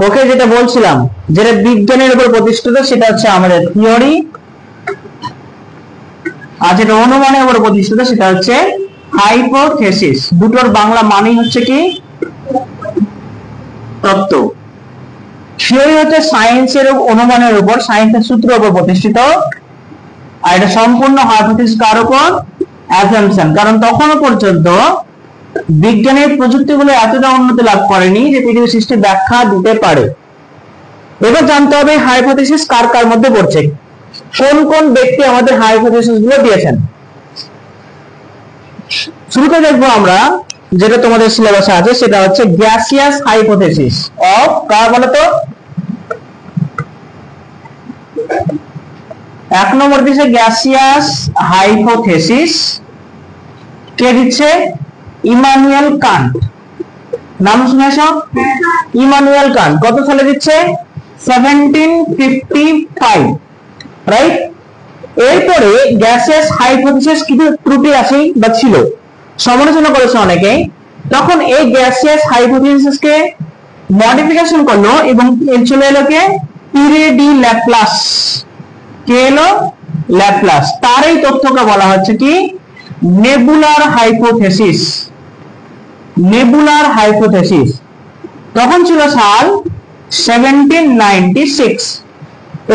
ওকে, যেটা বলছিলাম যেটা বিজ্ঞানের উপর প্রতিষ্ঠিত সেটা হচ্ছে আমাদের থিওরি, আর যেটা অনুমানের উপর প্রতিষ্ঠিত সেটা হচ্ছে হাইপোথেসিস। দুটোর বাংলা মানেই হচ্ছে কি তত্ত্ব। থিওরি হচ্ছে সায়েন্সের অনুমানের উপর, সায়েন্সের সূত্রের উপর প্রতিষ্ঠিত, আর এটা সম্পূর্ণ হাইপোথেসিস কার উপর? অ্যাজাম্পশন। কারণ তখনও পর্যন্ত বিজ্ঞানের প্রযুক্তিগুলো এতটা উন্নতি লাভ করেনি যে পৃথিবীর সৃষ্টি ব্যাখ্যা দিতে পারে। এবার জানতে হবে হাইপোথেসিস কার কার মধ্যে পড়ছে, কোন কোন ব্যক্তি আমাদের হাইপোথেসিস গুলো দিয়েছেন। শুরুতে দেখবো আমরা, যেটা তোমাদের সিলেবাসে আছে সেটা হচ্ছে গ্যাসিয়াস হাইপোথেসিস অফ, কার বলতো? এক নম্বর দিচ্ছে গ্যাসিয়াস হাইপোথেসিস, কে দিচ্ছে? Immanuel Kant. নাম শুনেছ? Immanuel Kant. কত সালে দিচ্ছে? 1755, রাইট? এরপরে গ্যাসিয়াস হাইপোথেসিস কিছু ত্রুটি আছে বা ছিল, সমালোচনা করেছে অনেকে। তখন এই গ্যাসিয়াস হাইপোথেসিসকে মডিফিকেশন করলো এবং চলে এলো কে? পিরে ডি ল্যাপ্লাস। কে এলো? ল্যাপ্লাস। তার এই তথ্যকে বলা হচ্ছে কি নেবুলার হাইপোথেসিস। নেবুলার হাইপোথেসিস। তখন ছিল সাল 1796।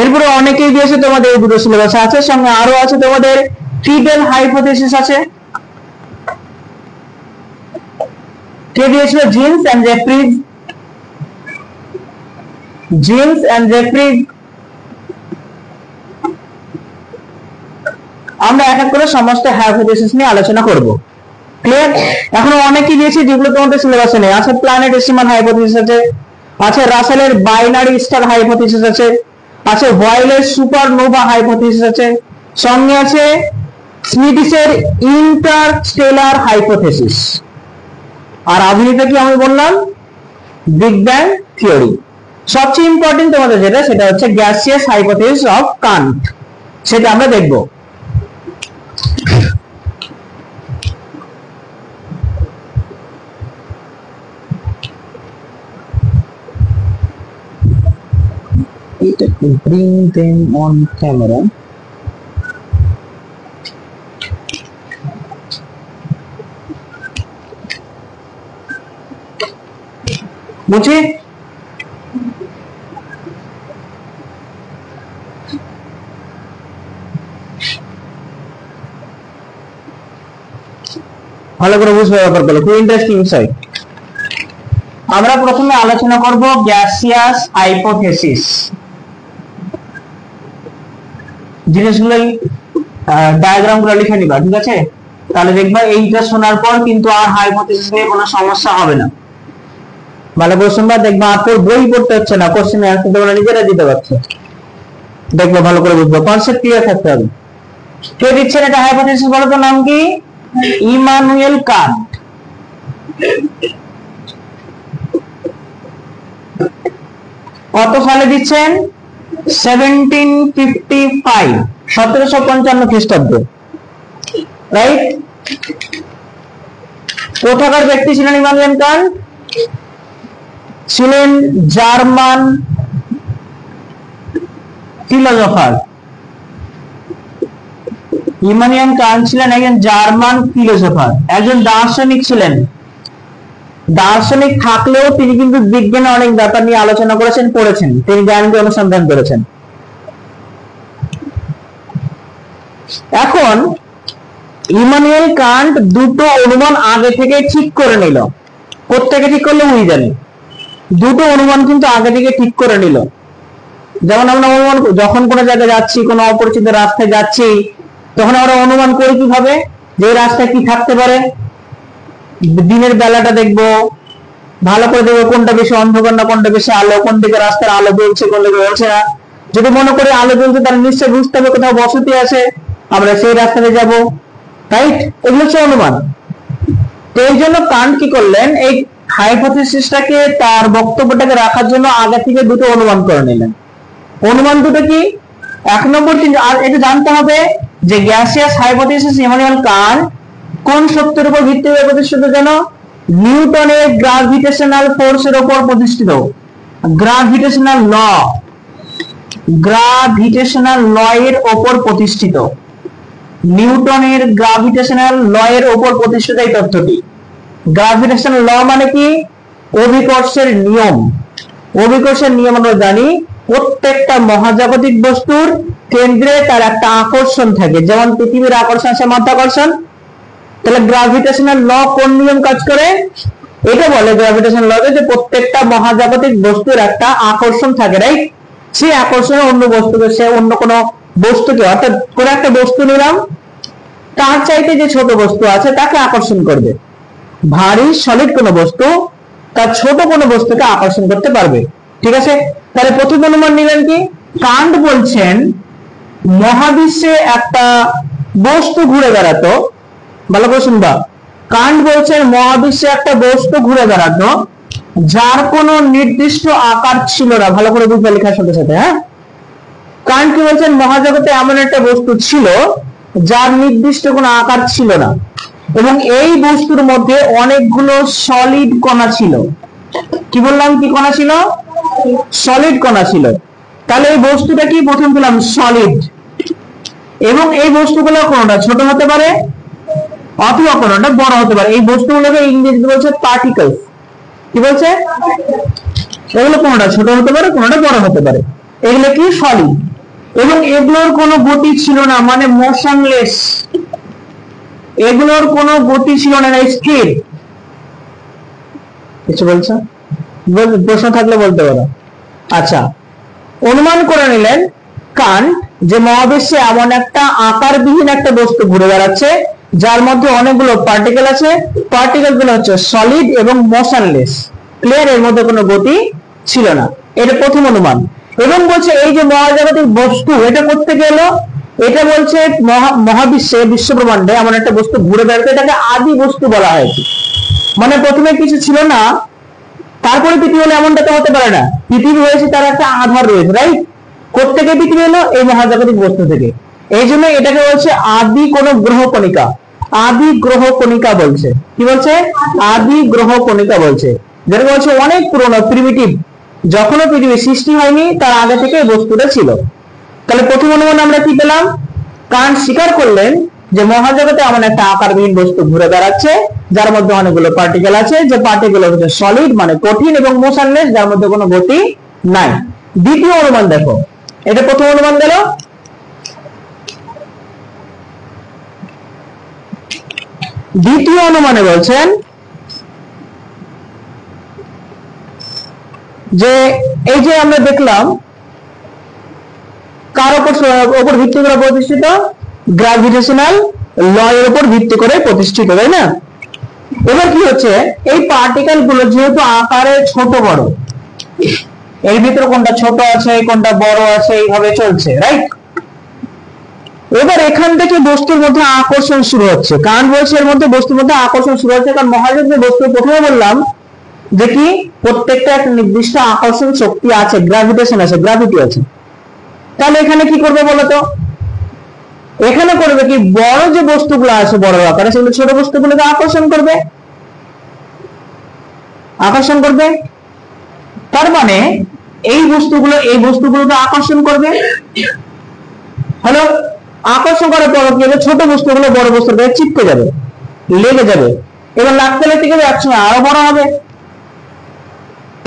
এরপরে অনেকেই দিয়েছে তোমাদের, এই দুটো সিলেবাসে আছে, সঙ্গে আরো আছে তোমাদের ফিডেল হাইপোথেসিস আছে। কে দিয়েছিল? Jeans and Jeffreys. Jeans and Jeffreys. আমরা এক এক করে সমস্ত হাইপোথেসিস নিয়ে আলোচনা করব। ক্লিয়ার? এখন অনেকেই দিয়েছে যেগুলো তোমাদের সিলেবাসে নেই। আছে প্ল্যানেটেসিমাল হাইপোথেসিস আছে, আছে রাসেলের বাইনারি স্টার হাইপোথেসিস আছে, আছে বয়েলের সুপারনোভা হাইপোথেসিস আছে, সঙ্গে আছে স্মিথিসের ইন্টারস্টেলার হাইপোথেসিস। আর আধুনিকটা কি আমি বললাম? Big bang theory. সবচেয়ে ইম্পর্টেন্ট তোমাদের যেটা, সেটা হচ্ছে গ্যাসিয়াস হাইপোথেসিস অফ কান্ট। সেটা আমরা দেখব। Bring them on camera. বুঝি? ভালো করে বুঝবে ব্যাপারগুলো, খুব ইন্টারেস্টিং বিষয়। আমরা প্রথমে আলোচনা করব গ্যাসিয়াস হাইপোথেসিস। জিনিসগুলো ডায়াগ্রাম গুলো লিখে নিবা, ঠিক আছে? তাহলে দেখবা এইটা শোনার পর কিন্তু আর হাইপোথেসিস নিয়ে কোনো সমস্যা হবে না। ভালো করে শুনবা, দেখবা আর বই পড়তে হচ্ছে না, কোশ্চেনের অ্যান্সার তোমরা নিজেরা দিতে পারছো। দেখবো, ভালো করে বুঝবো, কনসেপ্ট ক্লিয়ার থাকতে হবে। কে দিচ্ছেন এটা হাইপোথেসিস? বলো তো নাম কি? Immanuel Kant. কত সালে দিচ্ছেন? 1755, 1755 খ্রিস্টাব্দ, রাইট? কোথাকার ব্যক্তি ছিলেন ইমানুয়েল কান্ট? ছিলেন জার্মান ফিলোসফার। ইমানুয়েল কান্ট ছিলেন একজন জার্মান ফিলোসফার, একজন দার্শনিক ছিলেন। দার্শনিক থাকলেও তিনি কিন্তু বিজ্ঞানের অনেক ব্যাপার নিয়ে আলোচনা করেছেন, পড়েছেন, তিনি জ্ঞানকে অনুসন্ধান করেছেন। এখন ইমানুয়েল কান্ট দুটো অনুমান আগে থেকে ঠিক করে নিল। প্রত্যেকে ঠিক করলে উনি জানি, দুটো অনুমান কিন্তু আগে থেকে ঠিক করে নিল। যেমন আমরা অনুমান, যখন কোনো জায়গায় যাচ্ছি, কোনো অপরিচিত রাস্তায় যাচ্ছি, তখন আমরা অনুমান করি কিভাবে যে এই রাস্তায় কি থাকতে পারে। দিনের বেলাটা দেখবো, ভালো করে দেখবো কোনটা বেশি অন্ধকার না কোনটা বেশি আলো, কোন দিকে রাস্তার আলো জ্বলছে কোন দিকে জ্বলছে না। যদি মনে করি আলো জ্বলছে তাহলে নিশ্চয়ই বুঝতে হবে কোথাও বসতি আছে, আমরা সেই রাস্তাতে যাব, রাইট? এগুলো হচ্ছে অনুমান। তো এই জন্য কান্ট কি করলেন, এই হাইপোথেসিসটাকে, তার বক্তব্যটাকে রাখার জন্য আগে থেকে দুটো অনুমান করে নিলেন। অনুমান দুটো কি? এক নম্বর, আর এটা জানতে হবে যে গ্যাসিয়াস হাইপোথেসিস ইমানুয়েল কান্ট কোন সত্যের উপর ভিত্তি করে প্রতিষ্ঠিত? যেন নিউটনের গ্রাভিটেশনাল ফোর্সের উপর প্রতিষ্ঠিত। গ্রাভিটেশনাল ল, গ্রাভিটেশনাল ল এর উপর প্রতিষ্ঠিত, নিউটনের গ্রাভিটেশনাল ল এর উপর প্রতিষ্ঠিত এই তত্ত্বটি। গ্রাভিটেশনাল ল মানে কি? অভিকর্ষের নিয়ম। অভিকর্ষের নিয়ম আমরা জানি প্রত্যেকটা মহাজাগতিক বস্তুর কেন্দ্রে তার একটা আকর্ষণ থাকে, যেমন পৃথিবীর আকর্ষণ আছে মাধ্যাকর্ষণ। তাহলে গ্রাভিটেশনাল ল কোন নিয়ম কাজ করে? এটা বলে গ্রাভিটেশনাল ল যে প্রত্যেকটা মহাজাগতিক বস্তুর একটা আকর্ষণ থাকে, রাইট? সেই আকর্ষণে অন্য বস্তুকে, সে অন্য কোনো বস্তুকে, অর্থাৎ কোন একটা বস্তু নিলাম, তার চাইতে যে ছোট বস্তু আছে তাকে আকর্ষণ করবে। ভারী সলিড কোনো বস্তু তার ছোট কোনো বস্তুকে আকর্ষণ করতে পারবে। ঠিক আছে, তাহলে প্রথম অনুমান নিলেন কি? কান্ট বলছেন মহাবিশ্বে একটা বস্তু ঘুরে বেড়াতো, ভালো করে শুনবা, কান্ট বলছেন মহাবিশ্বে একটা বস্তু ঘুরে বেড়াতো যার কোনো নির্দিষ্ট আকার ছিল না। ভালো করে বুঝবে লেখার সাথে সাথে, হ্যাঁ? কান্ট কি বলছেন? মহাজগতে এমন একটা বস্তু ছিল যার নির্দিষ্ট কোনো আকার ছিল না, এবং এই বস্তুর মধ্যে অনেকগুলো সলিড কণা ছিল। কি বললাম? কি কণা ছিল? সলিড কণা ছিল। তাহলে এই বস্তুটা কি? প্রথম পেলাম সলিড, এবং এই বস্তুগুলো কোনটা ছোট হতে পারে অথবা কোনটা বড় হতে পারে। এই বস্তুগুলোকে ইংরেজিতে বলছে পার্টিকলস। কি বলছে? এগুলো কোনটা ছোট হতে পারে, কোনটা বড় হতে পারে। এগুলো কি? সলিড। এবং এগুলোর কোনো গতি ছিল না, মানে মোশনলেস। এগুলোর কোনো গতি ছিল না, স্থির। কিছু বলছো? প্রশ্ন থাকলে বলতে পারো। আচ্ছা, অনুমান করে নিলেন কান্ট যে মহাবিশ্বে এমন একটা আকারবিহীন একটা বস্তু ঘুরে বেড়াচ্ছে যার মধ্যে অনেকগুলো পার্টিকেল আছে। পার্টিকেল গুলো হচ্ছে সলিড এবং মোশনলেস, ক্লিয়ার? এর মধ্যে কোনো গতি ছিল না। এটা প্রথম অনুমান। এবং বলছে এই যে মহাজাগতিক বস্তু, এটা করতে গেল, এটা বলছে মহাবিশ্বে, বিশ্ব ব্রহ্মাণ্ডে এমন একটা বস্তু ঘুরে বেড়াতে, এটাকে আদি বস্তু বলা হয়েছে। মানে প্রথমে কিছু ছিল না, তারপরে পৃথিবী হলো, এমনটা তো হতে পারে না। পৃথিবী হয়েছে তার একটা আধার রয়েছে, রাইট? কোত্থেকে পৃথিবী হলো? এই মহাজাগতিক বস্তু থেকে। এই জন্য এটাকে বলছে আদি কোন গ্রহ কণিকা। আদি গ্রহ কণিকা বলছে। কি বলছে? আদি গ্রহ কণিকা বলছে, যেটা বলছে অনেক পুরনো, প্রিমিটিভ। যখনও পৃথিবী সৃষ্টি হয়নি তার আগে থেকে এই বস্তুটা ছিল। তাহলে প্রথম অনুমান আমরা কি পেলাম? কান্ট স্বীকার করলেন যে মহাজগতে এমন একটা আকারবিহীন বস্তু ঘুরে বেড়াচ্ছে যার মধ্যে অনেকগুলো পার্টিকেল আছে, যে পার্টিকেল হচ্ছে সলিড মানে কঠিন, এবং মোশনলেস যার মধ্যে কোনো গতি নাই। দ্বিতীয় অনুমান দেখো, এটা প্রথম অনুমান গেল। দ্বিতীয় অনুমানে বলছেন যে এই যে আমরা দেখলাম কার উপর ভিত্তি করে প্রতিষ্ঠিত? গ্রাভিটেশনাল ল এর উপর ভিত্তি করে প্রতিষ্ঠিত, তাই না? এবার কি হচ্ছে, এই পার্টিকেল গুলো যেহেতু আকারে ছোট বড়, এর ভিতরে কোনটা ছোট আছে কোনটা বড় আছে এইভাবে চলছে, রাইট? এবার এখান থেকে বস্তুর মধ্যে আকর্ষণ শুরু হচ্ছে। কারণ বলছে এর মধ্যে বস্তুর মধ্যে আকর্ষণ শুরু হচ্ছে কারণ মহাজাগতিক বস্তু, প্রথমে বললাম যে কি প্রত্যেকটা একটা নির্দিষ্ট আকর্ষণ শক্তি আছে, গ্রাভিটেশন আছে, গ্রাভিটি আছে। তাহলে এখানে কি করবে বলতো? এখানে করবে কি, বড় যে বস্তুগুলো আছে বড় আকারে, সেগুলো ছোট বস্তুগুলোকে আকর্ষণ করবে, আকর্ষণ করবে। তার মানে এই বস্তুগুলোকে আকর্ষণ করবে। হলো, আকর্ষণ করার পর কি হবে? ছোট বস্তুগুলো বড় বস্তুর গায়ে চিপকে যাবে, লেগে যাবে। এবার লাগতে লাগতে গেলে একসময় আরো বড় হবে।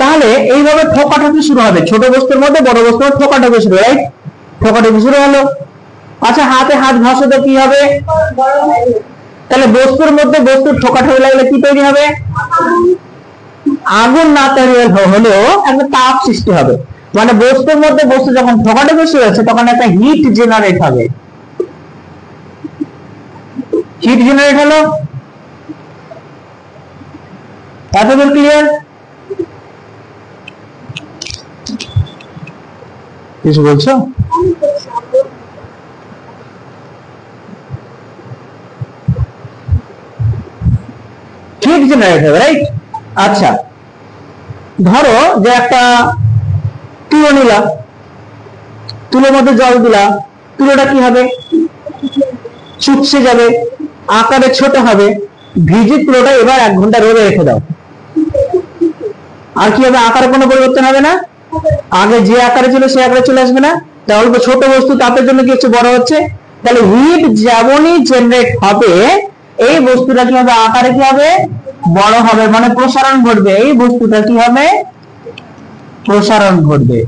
তাহলে এইভাবে ঠোকাঠুকি শুরু হবে, ছোট বস্তুর মধ্যে বড় বস্তুর ঠোকাঠুকি শুরু, রাইট? ঠোকাঠুকি শুরু হলো। আচ্ছা, হাতে হাত ঘষো তো কি হবে? তাহলে বস্তুর মধ্যে বস্তুর ঠোকাঠুকি লাগলে কি তৈরি হবে? আগুন না তৈরি হলেও একটা তাপ সৃষ্টি হবে। মানে বস্তুর মধ্যে বস্তু যখন ঠোকাঠুকি শুরু হচ্ছে তখন একটা হিট জেনারেট হবে। হিট জেনারেট হলো। এতদূর ক্লিয়ার? কিছু বলছো? হিট জেনারেট হবে, রাইট? আচ্ছা, ধরো যে একটা তুলো নিলা, তুলোর মধ্যে জল দিলা, তুলোটা কি হবে? চুপসে যাবে, আকারে ছোট হবে। ভিজে তুলোটা এবার 1 ঘন্টা রোদে রেখে দাও, আর কি হবে? আকারে কোনো পরিবর্তন হবে না। আগে যে আকারে ছিল সেই আকারে চলে আসবে না, তাহলে ছোট বস্তু তাপের জন্য কি হচ্ছে, বড় হচ্ছে। তাহলে হিট যেমনই জেনারেট হবে, এই বস্তুটা কি হবে, আকারে কি হবে, বড় হবে, মানে প্রসারণ ঘটবে, এই বস্তুটা কি হবে, প্রসারণ ঘটবে।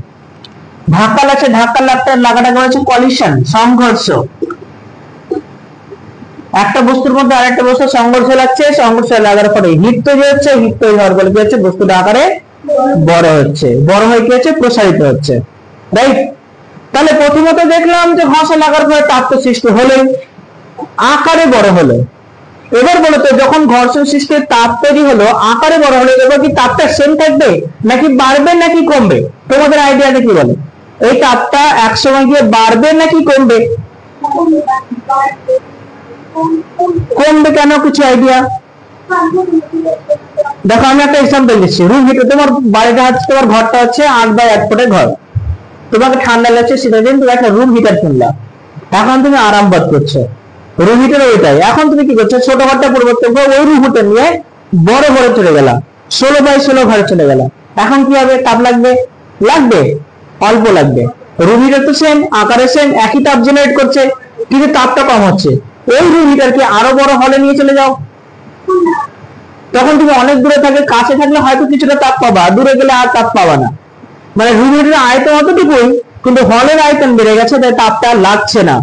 ধাক্কা লাগছে, ধাক্কা লাগাটা হচ্ছে কলিশন, সংঘর্ষ। একটা বস্তুর মধ্যে আরেকটা বস্তু সংঘর্ষ লাগছে, সংঘর্ষ লাগার পরে হিট তৈরি হচ্ছে, হিট তৈরি হওয়ার ফলে কি হচ্ছে, বস্তুটা আকারে বড় হচ্ছে, বড় হয়ে কি হচ্ছে, প্রসারিত হচ্ছে, রাইট। তাহলে প্রথমত দেখলাম যে ঘর্ষণ লাগার পরে তাপ তো সৃষ্টি হলো, আকারে বড় হলো। এবার বলতো যখন ঘর্ষণ সৃষ্টি তাপ তৈরি হলো, আকারে বড় হলো, এবার কি তাপটা সেম থাকবে নাকি বাড়বে নাকি কমবে? তোমাদের আইডিয়াটা কি বলে, এই তাপটা একসময় গিয়ে বাড়বে নাকি কমবে? কমবে। কেন, কিছু আইডিয়া? দেখো আমি একটা এক্সাম্পল দিচ্ছি। রুম হিটার, তোমার বাড়িটা হচ্ছে, তোমার ঘরটা হচ্ছে 8x8 ফুটের ঘর, তোমাকে ঠান্ডা লাগছে, সেটা দিন তুমি একটা রুম হিটার কিনলা, এখন তুমি আরাম বোধ করছো, রুম হিটার ওইটাই। এখন তুমি কি করছো, ছোট ঘরটা পরিবর্তন করে ওই রুম হিটার নিয়ে বড় ঘরে চলে গেলা, 16x16 ঘরে চলে গেলা, এখন কি হবে, তাপ লাগবে? লাগবে, অল্প লাগবে। রুম হিটার তো সেম আকারে, সেম একই তাপ জেনারেট করছে, কিন্তু তাপটা কম হচ্ছে। ওই রুম হিটারকে আরো বড় হলে নিয়ে চলে যাও, তখন তুমি অনেক দূরে থাকে, কাছে থাকলে হয়তো কিছুটা তাপ পাবা, দূরে গেলে আর তাপ পাবা না। মানে রুম হিটারের আয়তন অতটুকুই, কিন্তু হলের আয়তন বেড়ে গেছে, তাই তাপটা লাগছে না।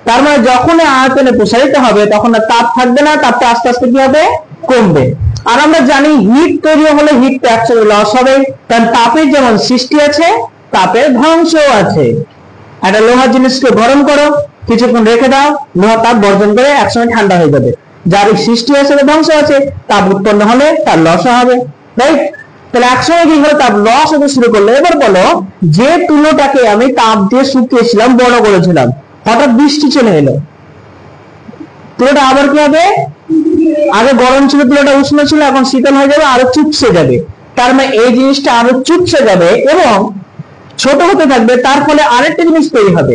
তার মানে যখন আয়তনে প্রসারিত হবে তখন আর তাপ থাকবে না, তাপটা আস্তে আস্তে কি হবে, কমবে। আর আমরা জানি হিট তৈরি হলে হিটটা একসাথে লস হবে, কারণ তাপের যেমন সৃষ্টি আছে তাপের ধ্বংসও আছে। একটা লোহার জিনিসকে গরম করো, কিছুক্ষণ রেখে দাও, লোহা তাপ বর্জন করে একসময় ঠান্ডা হয়ে যাবে, যার সৃষ্টি আছে ধ্বংস আছে, তাপ উৎপন্ন হলে তার লস হবে, রাইট। তাহলে একসময় কি করে তাপ লস হতে শুরু করলো। এবার বলো, যে তুলোটাকে আমি তাপ দিয়ে শুকিয়েছিলাম, বড় করেছিলাম, হঠাৎ বৃষ্টি চলে এলো, তুলোটা আবার কি হবে, আগে গরম ছিল, তুলোটা উষ্ণ ছিল, এখন শীতল হয়ে যাবে, আরো চুপসে যাবে। তার মানে এই জিনিসটা আরো চুপসে যাবে এবং ছোট হতে থাকবে, তার ফলে আরেকটা জিনিস তৈরি হবে।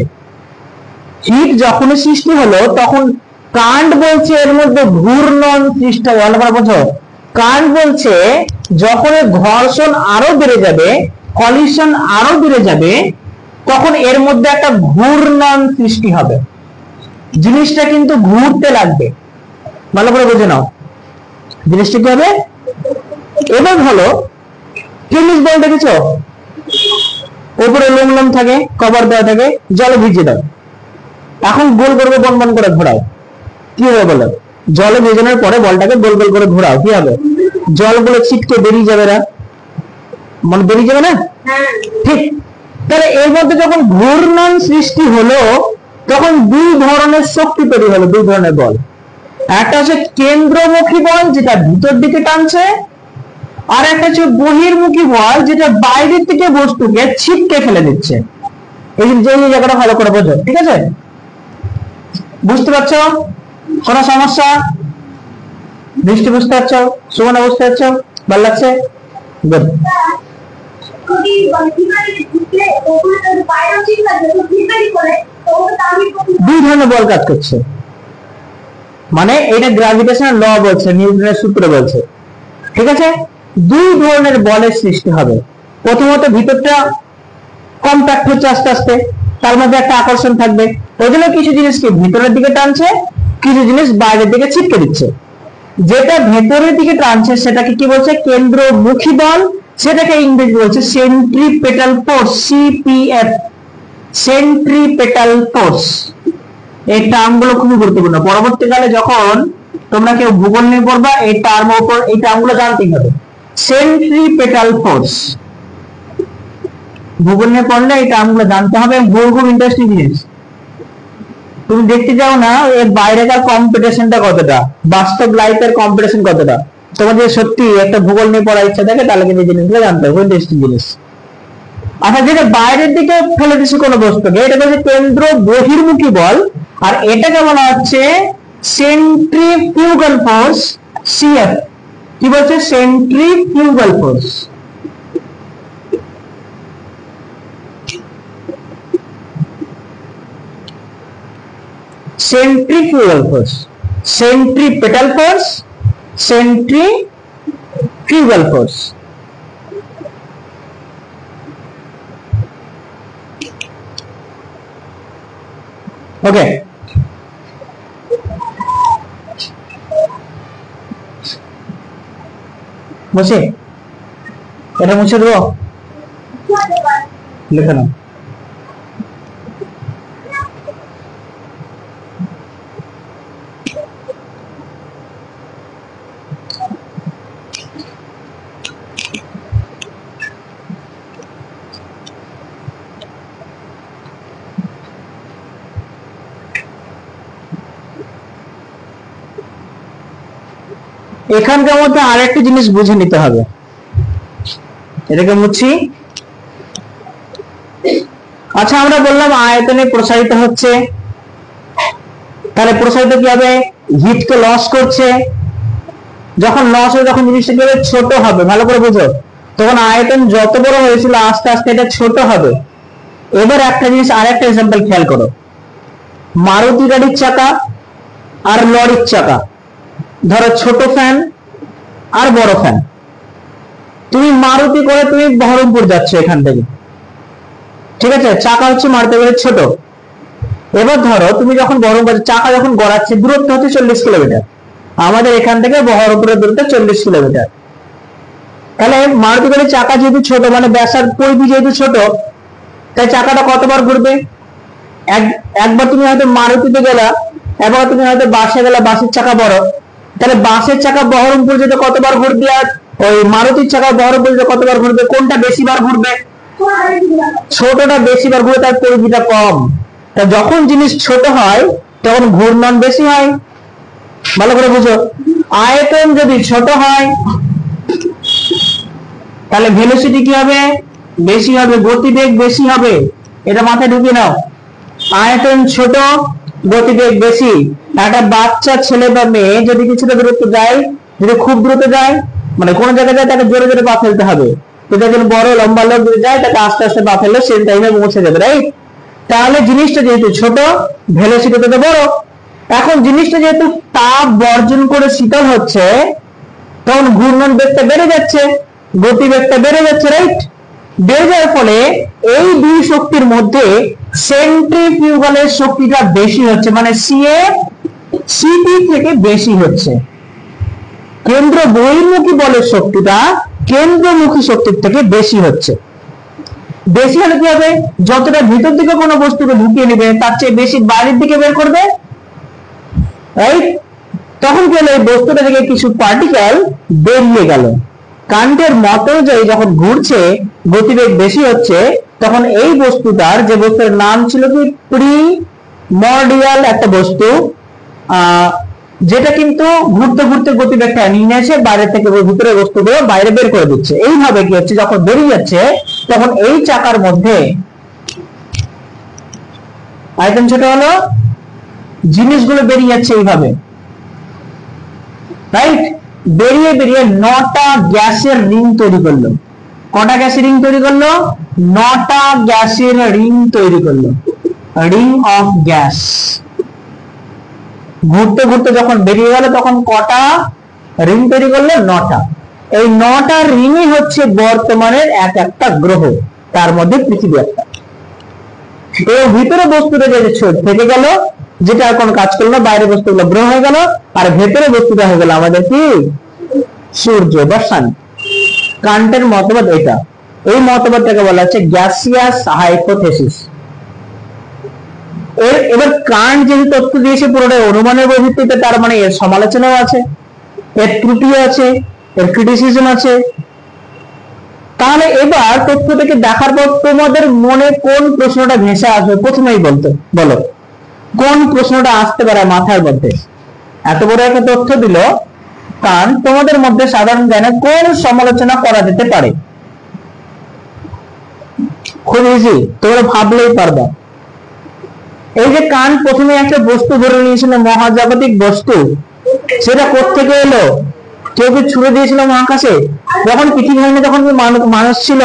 হিট যখন সৃষ্টি হলো তখন কান্ট বলছে এর মধ্যে ঘূর্ণন সৃষ্টি হবে। ভালো করে বোঝো, কান্ট বলছে যখন ঘর্ষণ আরো বেড়ে যাবে, কলিশন আরো বেড়ে যাবে, তখন এর মধ্যে একটা ঘূর্ণন সৃষ্টি হবে, জিনিসটা কিন্তু ঘুরতে লাগবে। ভালো করে বুঝে নাও, জিনিসটা কি হবে। এবার হলো টেনিস বল দেখেছো, উপরে লোম থাকে, কভার দেওয়া থাকে, জলে ভিজিয়ে দাও, এখন গোল করবে, বন বন করে ঘোরাও, কি হবে বলো, জলে ভেজানোর পরে বলটাকে গোল গোল করে ঘোরাও, কি হবে, জলগুলো ছিটকে বেরিয়ে যাবে না, মানে বেরিয়ে যাবে না, ঠিক। তাহলে এর মধ্যে যখন ঘূর্ণন সৃষ্টি হলো তখন দুই ধরনের শক্তি তৈরি হলো, দুই ধরনের বল। একটা হচ্ছে কেন্দ্রমুখী বল, যেটা ভিতর দিকে টানছে, আর একটা হচ্ছে বহির্মুখী বল, যেটা বাইরের থেকে বস্তুকে ছিটকে ফেলে দিচ্ছে। এই জায়গাটা ভালো করে বোঝো, ঠিক আছে? বুঝতে পারছো? কোনো সমস্যা? দৃষ্টি বুঝতে পারছো? সুমনা বুঝতে পারছো? ভালো লাগছে? গুড। দুই ধরনের বল কাজ করছে, মানে এটা গ্র্যাভিটেশনাল ল বলছে, নিউটনের সূত্র বলছে, ঠিক আছে? দুই ধরনের বলের সৃষ্টি হবে। প্রথমত ভিতরটা কম্প্যাক্ট হচ্ছে আস্তে আস্তে, তার মধ্যে একটা আকর্ষণ থাকবে, ওই জন্য কিছু জিনিসকে ভিতরের দিকে টানছে, কিছু জিনিস বাইরের দিকে ছিটকে দিচ্ছে। যেটা ভেতরের দিকে টানছে সেটাকে কি বলছে, কেন্দ্রমুখী বল, সেটাকে ইংরেজি বলছে centripetal force, CPF, centripetal force. এই টার্মগুলো খুবই গুরুত্বপূর্ণ, পরবর্তীকালে যখন তোমরা কেউ ভূগোল নিয়ে পড়বা এই টার্ম উপর, এই টার্মগুলো জানতেই হবে। সেন্ট্রিপেটাল ফোর্স ভূগোল নিয়ে পড়লে এই টার্মগুলো জানতে হবে, ভূগোল খুব ইন্টারেস্টিং জিনিস। তুমি দেখতে যাও না এর বাইরেকার কম্পিটিশনটা কতটা, বাস্তব লাইফের কম্পিটিশন কতটা। তোমাদের সত্যি একটা ভূগোল নিয়ে পড়ার ইচ্ছা থাকে তাহলে কিন্তু এই জিনিসগুলো জানতে হবে, ইন্টারেস্টিং জিনিস। আচ্ছা, যেটা বাইরের দিকে ফেলে দিচ্ছে কোনো বস্তুকে, এটা হচ্ছে কেন্দ্র বহির্মুখী বল, আর এটাকে বলা হচ্ছে সেন্ট্রিফিউগাল ফোর্স, সিএফ। কি বলছে, centrifugal force. Centrifugal force, centripetal force, centrifugal force. Okay, মুছে এটা মুছে দেবো, লিখে নাও। এখানকার মধ্যে আরেকটা জিনিস বুঝে নিতে হবে, এটাকে মুছি। আচ্ছা, আমরা বললাম আয়তনে প্রসারিত হচ্ছে, তাহলে প্রসারিত কি হবে? হিটকে লস করছে। যখন লস হবে তখন জিনিসটা কি হবে? ছোট হবে। ভালো করে বুঝো, তখন আয়তন যত বড় হয়েছিল আস্তে আস্তে এটা ছোট হবে। এবার একটা জিনিস, আরেকটা এক্সাম্পল খেয়াল করো, মারুতি গাড়ির চাকা আর লরির চাকা, ধরো ছোট ফ্যান আর বড় ফ্যান। তুমি মারুতি করে তুমি বহরমপুর যাচ্ছ এখান থেকে, ঠিক আছে, চাকা হচ্ছে মারুতি গাড়ির ছোট। এবার ধরো তুমি যখন বহরমপুর চাকা যখন গড়াচ্ছে, দূরত্ব হচ্ছে 40 কিলোমিটার, আমাদের এখান থেকে বহরমপুরের দূরত্ব 40 কিলোমিটার। তাহলে মারুতি গাড়ির চাকা যেহেতু ছোট, মানে ব্যাসার পরিধি যেহেতু ছোট, তাই চাকাটা কতবার ঘুরবে? একবার তুমি হয়তো মারুতিতে গেলা, এবার তুমি হয়তো বাসে গেলা, বাসের চাকা বড়, তাহলে বাসের চাকা বহরমপুর যেতে কতবার ঘুরবে, আর ওই মারুতির চাকা বহরমপুর যেতে কতবার ঘুরবে? কোনটা বেশিবার ঘুরবে? ছোটটা বেশিবার ঘুরে, তার পরিধিটা কম। তা যখন জিনিস ছোট হয় তখন ঘূর্ণন বেশি হয়। ভালো করে বুঝো, আয়তন যদি ছোট হয় তাহলে ভেলোসিটি কি হবে? বেশি হবে, গতিবেগ বেশি হবে। এটা মাথায় ঢুকিয়ে নাও, আয়তন ছোট, গতিবেগ বেশি। একটা বাচ্চা ছেলে বা মেয়ে যদি কিছুটা দূরত্ব যায়, যদি খুব দ্রুত যায়, মানে কোন জায়গায় যায়, তাকে জোরে জোরে পা ফেলতে হবে। যদি একজন বড় লম্বা লোক যদি যায়, তাকে আস্তে আস্তে পা ফেললে সেম টাইমে পৌঁছে যাবে, রাইট? তাহলে জিনিসটা যেহেতু ছোট, ভেলোসিটি তো বড়। এখন জিনিসটা যেহেতু তাপ বর্জন করে শীতল হচ্ছে, তখন ঘূর্ণন বেগটা বেড়ে যাচ্ছে, গতিবেগটা বেড়ে যাচ্ছে, রাইট? বেড়ে যাওয়ার ফলে এই দুই শক্তির মধ্যে সেন্ট্রিফিউগালের শক্তিটা বেশি হচ্ছে, মানে সিএ সিপি থেকে বেশি হচ্ছে। কেন্দ্র বহির্মুখী বলের শক্তিটা কেন্দ্রমুখী শক্তির থেকে বেশি হচ্ছে। বেশি হলে কি হবে? যতটা ভিতর দিকে কোনো বস্তুকে ঢুকিয়ে নেবে, তার চেয়ে বেশি বাইরের দিকে বের করবে, রাইট? তখন কি হলো? এই বস্তুটা থেকে কিছু পার্টিকেল বেরিয়ে গেল। কান্টের মত অনুযায়ী যখন ঘুরছে, গতিবেগ বেশি হচ্ছে, তখন এই বস্তুটার, যে বস্তুর নাম ছিল কি প্রিমর্ডিয়াল একটা বস্তু, যেটা কিন্তু ঘুরতে ঘুরতে গতিবেগটা নিয়ে এসে বাইরে থেকে ভিতরে বস্তুগুলো বাইরে বের করে দিচ্ছে। এইভাবে কি হচ্ছে? যখন বেরিয়ে যাচ্ছে তখন এই চাকার মধ্যে আয়তন ছোট হলো, জিনিসগুলো বেরিয়ে যাচ্ছে এইভাবে, রাইট? বেরিয়ে বেরিয়ে 9টা গ্যাসের রিং তৈরি করলো। কটা গ্যাসের রিং তৈরি করলো? 9টা গ্যাসের রিং তৈরি করলো, রিং অফ গ্যাস। ঘুরতে ঘুরতে যখন বেরিয়ে গেল তখন কটা রিং তৈরি করলো? 9টা। এই 9টা রিংই হচ্ছে বর্তমানের এক একটা গ্রহ, তার মধ্যে পৃথিবী একটা। এর ভিতরে বস্তুটা যে থেকে গেল, যেটা আর কোনো কাজ করলো না, বাইরে বস্তুগুলো গ্রহ হয়ে গেল, আর ভেতরে বস্তুটা হয়ে গেল আমাদের কি? সূর্য বা সান। কান্টের মতবাদ এটা। এই মতবাদটাকে বলা হচ্ছে গ্যাসিয়াস হাইপোথেসিস। এবার কান্ট যে তথ্য দিয়েছে পুরোটাই অনুমানের ভিত্তিতে, তার মানে এর সমালোচনাও আছে, এর ত্রুটিও আছে, এর ক্রিটিসিজম আছে। তাহলে এবার তথ্য থেকে দেখার পর তোমাদের মনে কোন প্রশ্নটা ভেসে আসবে? প্রথমেই বলো কোন প্রশ্নটা আসতে পারে মাথার মধ্যে? এত বড় একটা তথ্য দিল কান্ট, তোমাদের মধ্যে সাধারণ জ্ঞানে কোন সমালোচনা করা যেতে পারে? খুব ইজি, তোমরা ভাবলেই পারবা। এই যে কান্ট প্রথমে একটা বস্তু ধরে নিয়েছিল, মহাজাগতিক বস্তু, সেটা কোত্থেকে এলো? কেউ কি ছুড়ে দিয়েছিল মহাকাশে? যখন পৃথিবী হয়নি তখন মানুষ ছিল?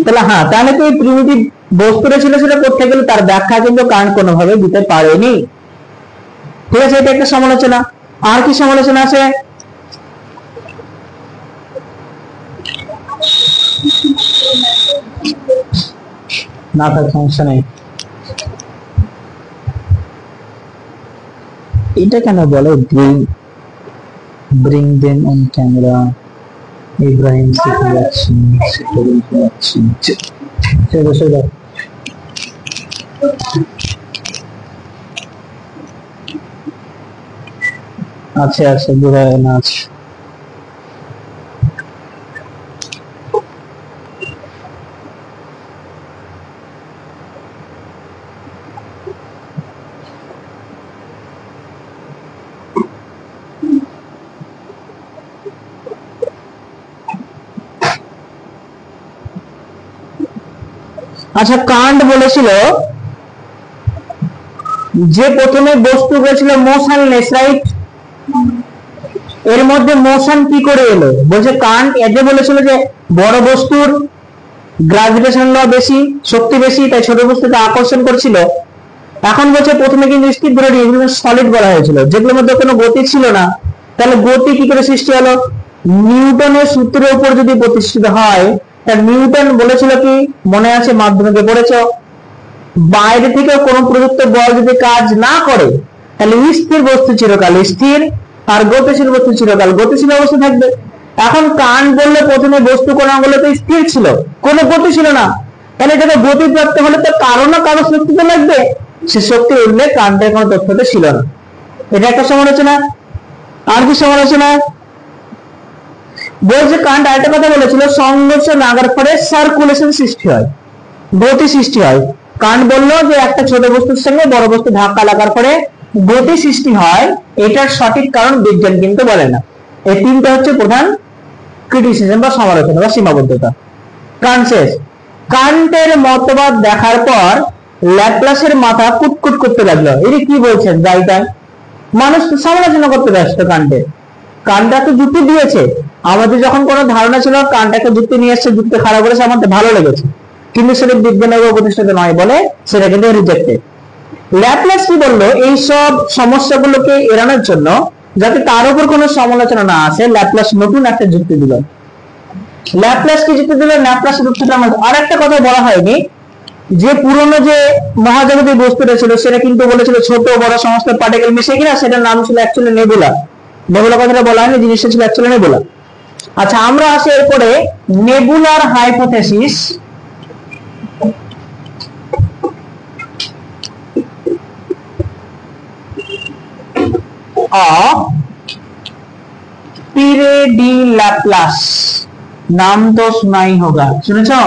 তাহলে হ্যাঁ, তাহলে তো এই প্রিমিটিভ বস্তুটা ছিল, সেটা কোত্থেকে গেল? তার ব্যাখ্যা কিন্তু কান্ট কোনোভাবে দিতে পারেনি। ঠিক আছে, এটা একটা সমালোচনা। আর কি সমালোচনা আছে? না থাক সমস্যা নেই। এটা কেন বলে bring them on camera? Ibrahim শিখে যাচ্ছেন, আচ্ছা আচ্ছা বোঝা না আছে। আচ্ছা কান্ট বলেছিল যে প্রথমে বস্তু ছিল মোশনলেস, রাইট? এর মধ্যে মোশন কি করে এলো? বলছে কান্ট এতে বলেছিল যে বড় বস্তুর গ্রাভিটেশন ল বেশি, শক্তি বেশি, তাই ছোট বস্তুকে আকর্ষণ করছিল। এখন বলছে প্রথমে কিন্তু স্থির ধরে এগুলো সলিড বলা হয়েছিল, যেগুলোর মধ্যে কোনো গতি ছিল না। তাহলে গতি কি করে সৃষ্টি হলো? নিউটনের সূত্রের উপর যদি প্রতিষ্ঠিত হয়, তার নিউটন বলেছিল কি, মনে আছে মাধ্যমিকে পড়েছো, বাইরে থেকে কোনো প্রযুক্ত বল যদি কাজ না করে তাহলে স্থির বস্তু চিরকাল স্থির, আর গতিশীল বস্তু চিরকাল গতিশীল অবস্থা থাকবে। এখন কান্ট বললে প্রথমে বস্তু কণাগুলো তো স্থির ছিল, কোনো গতি ছিল না, তাহলে এটাকে গতি প্রাপ্ত হলে তো কারো না কারো শক্তি তো লাগবে। সে শক্তির উল্লেখ কান্টের কোনো তথ্যতে ছিল না। এটা একটা সমালোচনা। আর কি সমালোচনা? বলছে কান্ট আরেকটা কথা বলেছিল, সংঘর্ষ লাগার পরে সার্কুলেশন সৃষ্টি হয়, গতি সৃষ্টি হয়। কান্ট বলল যে একটা ছোট বস্তুর সঙ্গে বড় বস্তু ধাক্কা লাগার পরে গতি সৃষ্টি হয়, এটার সঠিক কারণ বিজ্ঞান কিন্তু বলে না। এই তিনটা হচ্ছে প্রধান ক্রিটিসিজম বা সমালোচনা বা সীমাবদ্ধতা। কান্ট শেষ। কান্টের মতবাদ দেখার পর ল্যাপ্লাসের মাথা কুটকুট করতে লাগলো, এটা কি বলছেন যাই তাই, মানুষ তো সমালোচনা করতে ব্যস্ত কান্টের। কান্ট তো যুক্তি দিয়েছে, আমাদের যখন কোনো ধারণা ছিল কান্ট একটা যুক্তি নিয়ে এসছে, যুক্তি খারাপ করেছে, আমাদের ভালো লেগেছে, কিন্তু সেটা বিজ্ঞানের প্রতিষ্ঠিত নয় বলে সেটা কিন্তু রিজেক্টেড। ল্যাপ্লাস কি বললো, এইসব সমস্যাগুলোকে এড়ানোর জন্য যাতে তার উপর কোনো সমালোচনা না আসে, ল্যাপ্লাস নতুন একটা যুক্তি দিল। ল্যাপ্লাস কি যুক্তি দিল? ল্যাপ্লাস যুক্তিটা আর একটা কথা বলা হয়নি, যে পুরনো যে মহাজাগতিক বস্তুটা ছিল সেটা কিন্তু বলেছিল ছোট বড় সমস্ত পার্টিকেল মিশে কিনা, সেটার নাম ছিল অ্যাকচুয়ালি নেবুলা। নেবুলা কথাটা বলা হয়নি, জিনিসটা ছিল অ্যাকচুয়ালি নেবুলা। আচ্ছা আমরা আসি এরপরে নেবুলার হাইপোথেসিস। पीरे डी लैप्लास, नाम तो सुना ही होगा, सुनेছো?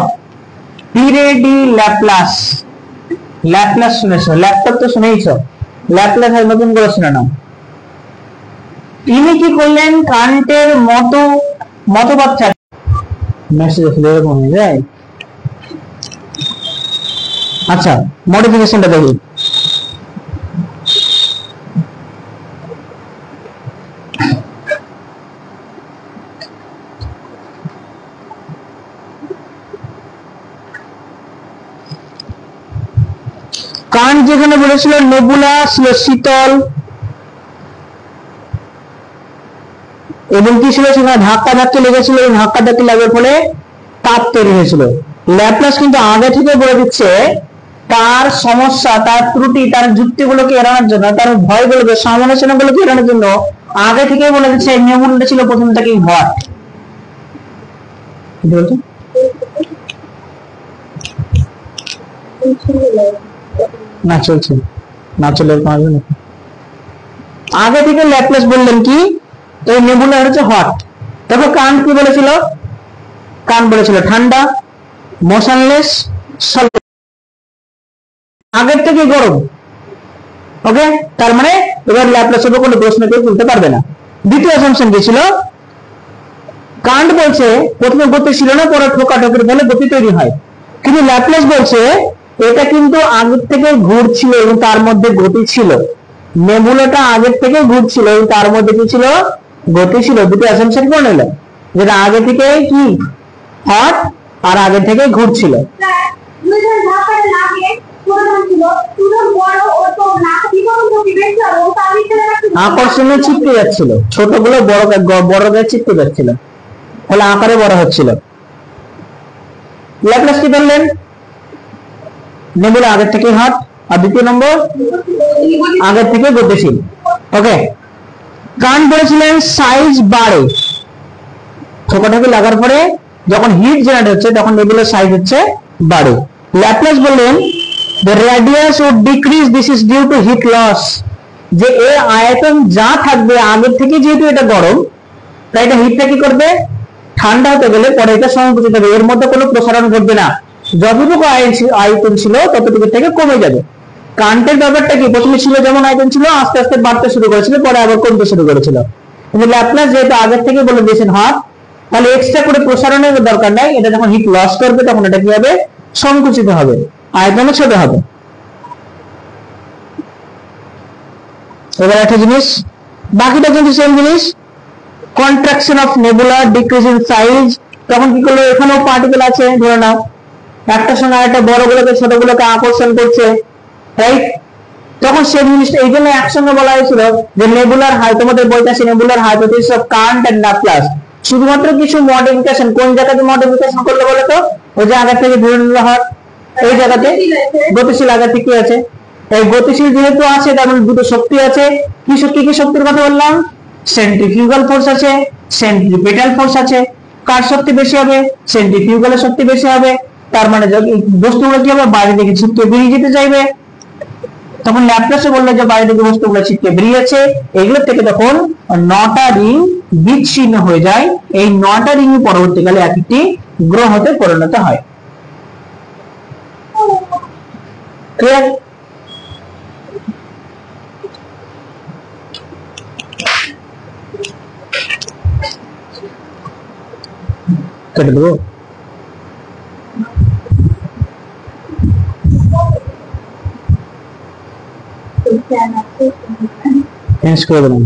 पीरे डी लैप्लास, लैप्लास শুনেছো, ল্যাপটপ তো শুনেইছো, ল্যাপ্লাস আর নতুন করে শুনে নাও। ইনি কি করলেন, কান্টের মতবাদ মেসেজ আসলে এরকম হয়ে যায়। আচ্ছা মডিফিকেশনটা দেখি। কান্ট যেখানে বলেছিল নেবুলা ছিল শীতল এবং কি ছিল, সেখানে ধাক্কা ধাক্কি লেগেছিল, এবং ধাক্কা ধাক্কি লাগার ফলে তাপ তৈরি হয়েছিল। ল্যাপ্লাস কিন্তু আগে থেকে বলে দিচ্ছে তার সমস্যা, তার ত্রুটি, তার যুক্তিগুলোকে এড়ানোর জন্য, তার ভয়গুলোকে, সমালোচনাগুলোকে এড়ানোর জন্য আগে থেকে বলে দিচ্ছে নেবুলাটা ছিল প্রথম থেকেই হট। না চলছে না চলে আগে থেকে ল্যাপ্লাস বললেন কি এই নেবুলা হচ্ছে হট। দেখো কান্ট কি বলেছিল, কান্ট বলেছিল ঠান্ডা, মোশনলেস, আগের থেকে গরম। ওকে, তার মানে এবার ল্যাপ্লাসের উপর কোনো প্রশ্ন কেউ তুলতে পারবে না। দ্বিতীয় অ্যাসাম্পশন কি ছিল, কান্ট বলছে প্রথমে গতি ছিল না, পরে ঠোকাঠোকির ফলে গতি তৈরি হয়, কিন্তু ল্যাপ্লাস বলছে এটা কিন্তু আগের থেকে ঘুরছিল এবং তার মধ্যে গতি ছিল। নেবুলাটা আগের থেকে ঘুরছিল এবং তার মধ্যে কি ছিল, গতি ছিল। দুটো অ্যাসাম্পশন করে নিল, যেটা আগে থেকে কি হট আর আগে থেকে ঘুরছিল। আকর্ষণে ছিটকে যাচ্ছিল, ছোটগুলো বড় গায়ে ছিটকে যাচ্ছিল, ফলে আকারে বড় হচ্ছিল। ল্যাপ্লাস কি বললেন, নেবুলা আগের থেকে হট, আর দ্বিতীয় নম্বর আগের থেকে গতিশীল। ওকে, কান্ট বলেছিলেন সাইজ বাড়ে, ঠোকাঠুকি লাগার পরে যখন হিট জেনারেট হচ্ছে তখন নেবুলার সাইজ হচ্ছে বাড়ে। ল্যাপ্লাস বললেন the radius would decrease, this is due to heat loss, যে এর আয়তন যা থাকবে আগের থেকে, যেহেতু এটা গরম তাই এটা হিটটা কি করবে, ঠান্ডা হতে গেলে পরে এটা সংকুচিত হবে, এর মধ্যে কোনো প্রসারণ ঘটবে না, যতটুকু আয়তন ছিল ততটুকু থেকে কমে যাবে। কান্টের ব্যাপারটা কি, প্রথমে ছিল যেমন আয়তন ছিল আস্তে আস্তে বাড়তে শুরু করেছিল, পরে আবার কমতে শুরু করেছিল। কিন্তু ল্যাপ্লাস যেহেতু আগের থেকে বলে দিয়েছেন হট, তাহলে এক্সট্রা করে প্রসারণের দরকার নাই, এটা যখন হিট লস করবে তখন এটা কি হবে, সংকুচিত হবে, আয়তনে ছোট হবে। এবার একটা জিনিস, বাকিটা কিন্তু সেম জিনিস, contraction of nebula, decrease in size, তখন কি করলো, এখানেও পার্টিকেল আছে ধরে নাও, একটা সঙ্গে একটা বড়গুলোকে ছোটগুলোকে আকর্ষণ করছে, রাইট, তখন সেই জিনিসটা এই জন্য একসঙ্গে বলা হয়েছিল যে নেবুলার হাই, তোমাদের বইটা আছে nebular hypothesis of Kant and Laplace, শুধুমাত্র কিছু মডিফিকেশন, কোন জায়গাতে মডিফিকেশন করলে বলো তো, ওই যে আগে থেকে ধরে নিল হট, এই জায়গাতে গতিশীল আগে থেকে আছে, এই গতিশীল যেহেতু আছে তার মানে দুটো শক্তি আছে, কি শক্তি, কি শক্তির কথা বললাম, সেন্ট্রিফিউগাল ফোর্স আছে, সেন্ট্রিপেটাল ফোর্স আছে, কার শক্তি বেশি হবে, সেন্ট্রিফিউগালের শক্তি বেশি হবে, তার মানে বস্তুগুলো কি হবে, বাইরে দিকে ছিটকে বেরিয়ে যেতে চাইবে, তখন ল্যাপ্লাসে বললো যে বাইরে দিকে বস্তুগুলো ছিটকে বেরিয়েছে, এগুলোর থেকে তখন 9টা রিং বিচ্ছিন্ন হয়ে যায়, এই 9টা রিং পরবর্তীকালে এক একটি গ্রহতে পরিণত হয়। ক্লিয়ার? কেটে দেবো, চেঞ্জ করে দেবেন।